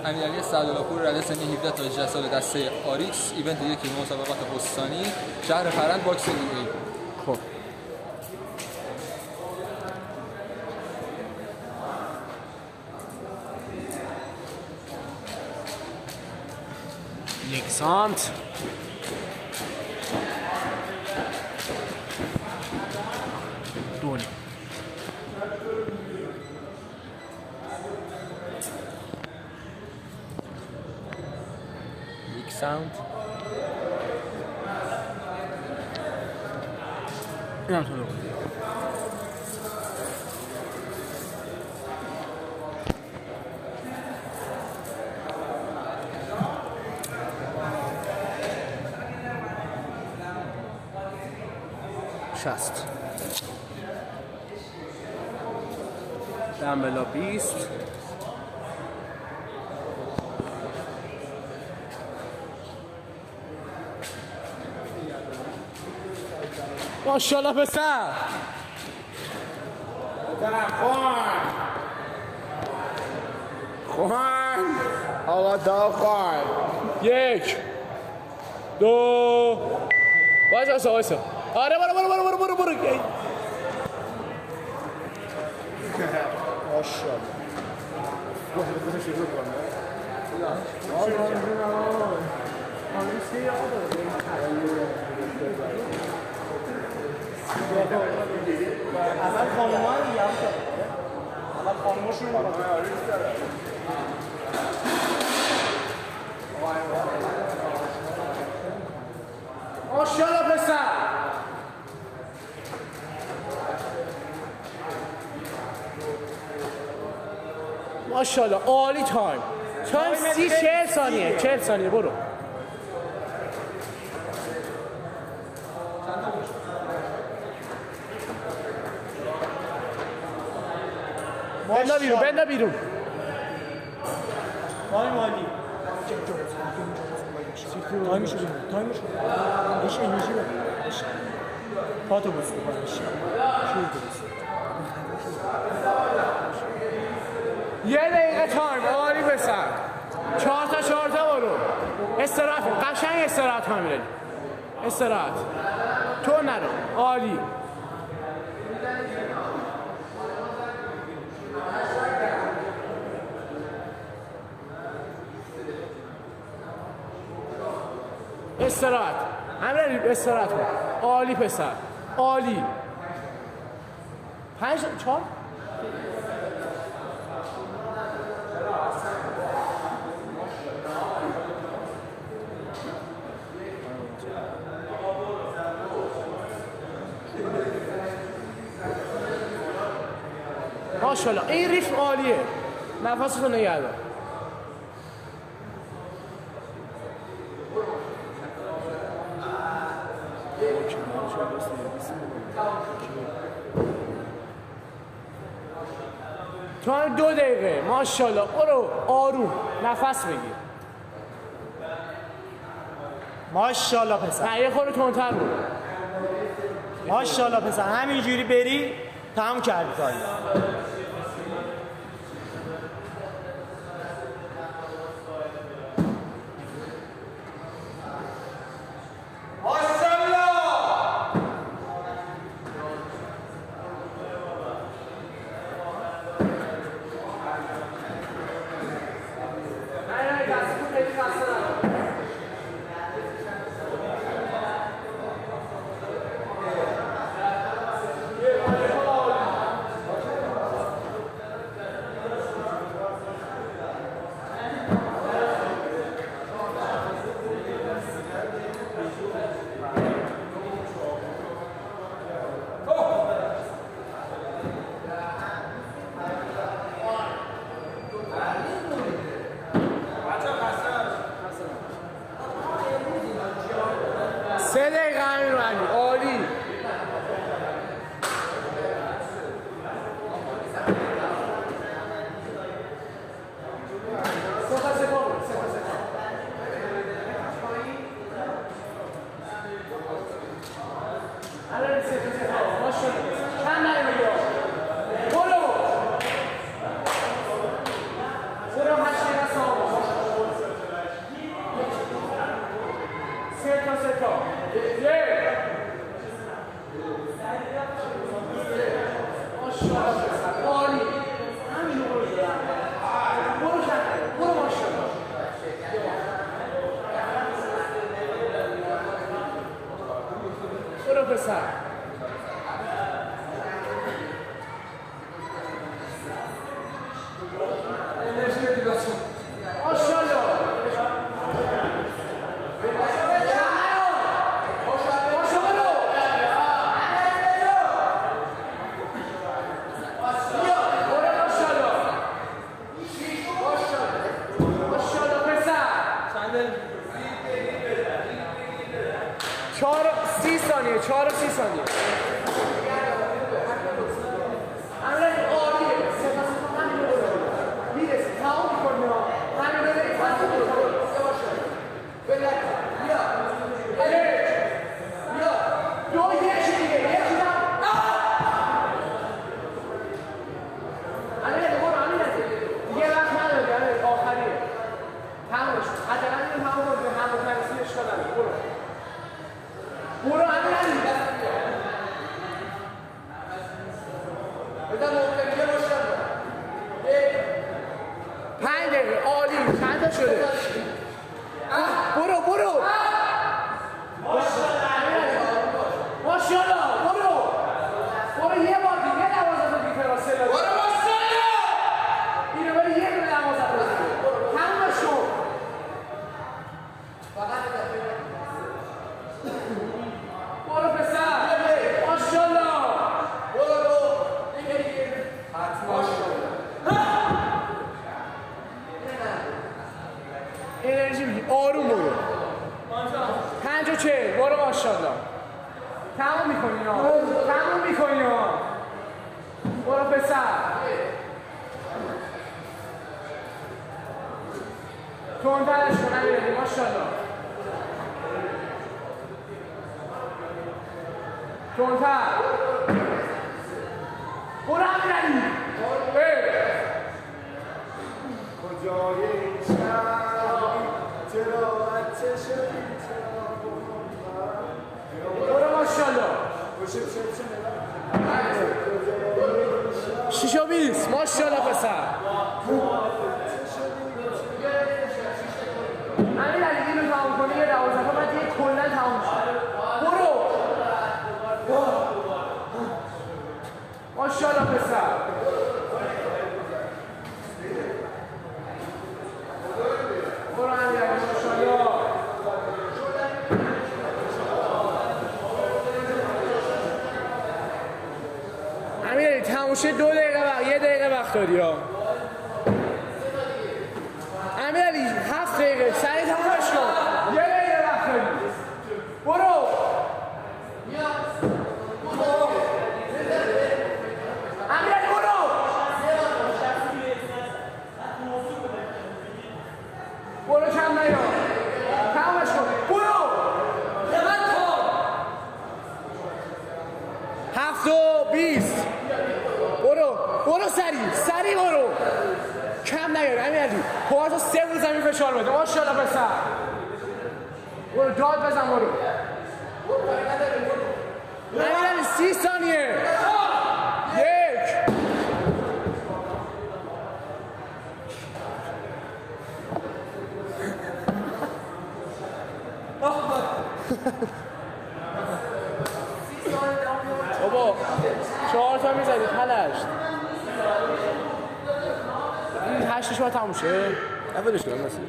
امیرعلی سعدالله‌پور رده سنی 17 تا 18 سال دسته آریکس ایونت یکی مسابقات استانی شهر فرند باکس ای ای. خب یک سانت دونه یک سانت اینم تو دونه شست دمبلا 20 ماشاءالله پسر خوان آقا داخل یک دو وایسا آره برو ماشاءالله اول خانوما رو میگم اول خانوماشون رو ماشاءالله پسر ماشاءالله عالی تایم 40 ثانیه برو بنده بیرون تایم عالی تایمش رو ایش انرژی رو پاتو بس بکنش یه دقیقه تایم عالی پسر 4 تا برو استراحت قشنگ استراحت کن امیرعلی استراحت تو نرو عالی استراحت امیرعلی استراحت کن عالی پسر عالی 5 4 ماشاءالله این ریتم عالیه نفستو نگه دار تو 2 دقیقه ماشاءالله برو آروم نفس بگیر ماشاءالله پسر یه خورده تندتر برو ماشاءالله پسر همینجوری بری تمام کردی کاری پسر. چهار و 30 ثانیه. امیرعلی عالیه. سپاس همین رو میرسی. تمام می‌کنی ها. همین رو بری پس رو بیا. بیا. 2 1 دیگه. یکی دم. امیرعلی برو امیرعلی. دیگه وقت نداری امیرعلی آخریه. تمامش. حداقل اینو تمام کن به هم تنسی اشکال نداره. برو امیرعلی. بدم ممکنه روشن. 5 دقیقه عالی. چند تا شده؟ برو. ماشاءالله. برو یه بار دیگه 12 تا دیفرانسیل. برو ماشاءالله. اینو برو یه دونه 12 تا. تموم شد. فقط برو پسر. ماشاءالله. برو. انرژی میگی. آروم برو. 5 و 40. برو ماشاءالله. تموم میکنی ها. برو پسر. تندرش کن امیرعلی. ماشاءالله. تندتر. برو امیرعلی. کجای این شهری چرا آتش برو ماشاءالله. 6 و 20. ماشاءالله پسر. امیرعلی اینو تمام کنی یه 12 تا بعد یه کلا تمام شه. برو. ماشاءالله پسر. برو امیرعلی. ماشاءالله. امیرعلی تموشه 2 دقیقه وقت. 1 دقیقه وقت داری ها. امیرعلی 7 دقیقه. سریع تمامش کن. 1 دقیقه وقت داری. برو. امیرعلی برو. برو کم نیا. تمامش کن. برو. 7 و 20. برو سریع برو. کم نیار امیرعلی. پاهاتو 3 رو زمین فشار بده. ماشاءالله پسر. برو داد بزن. برو امیرعلی. 30 ثانیه. 1. بابا 4 تا میزنی. پلشت. این 8 شما تموم شه. اولش کنم مثلا